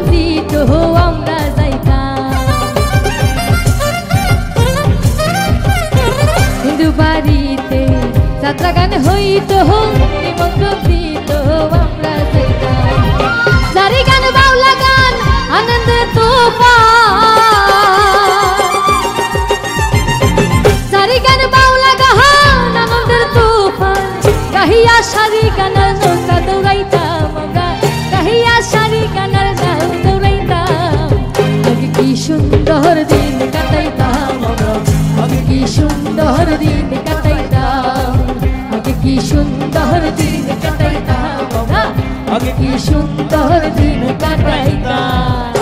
দিত আমরা যাইতাম। হিন্দু বাড়িতে যাত্রা গান হইত, নিমন্ত্রণ দিত আমরা যাইতাম। জারি গান বাউলা গান আনন্দে তুফান, জারি গান বাউলা গান আনন্দের তুফান, গাহিয়া সারি গানার নৌকা দৌড়াইতাম আমরা, গাহিয়া সারি গানার নাও দৌড়াইতাম। আগে কি সুন্দর দিন কাটাইতাম আমরা, আগে কি সুন্দর দিন কাটাইতাম, আগে কি সুন্দর দিন কাটাইতাম আমরা, আগে কি সুন্দর দিন কাটাইতাম।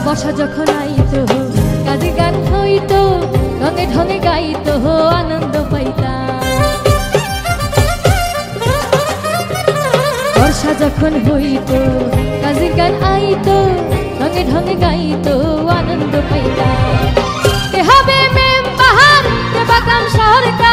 বর্ষা যখন আইতো কাজে গান হইতো, রঙে ঢঙে গাইতো আনন্দ পাইতাম। বর্ষা যখন হইতো কাজে গান আইতো, রঙে ঢঙে গাইতো আনন্দ পাইতাম। কে হবে মেম্বার, কে বাগরাম সরকার,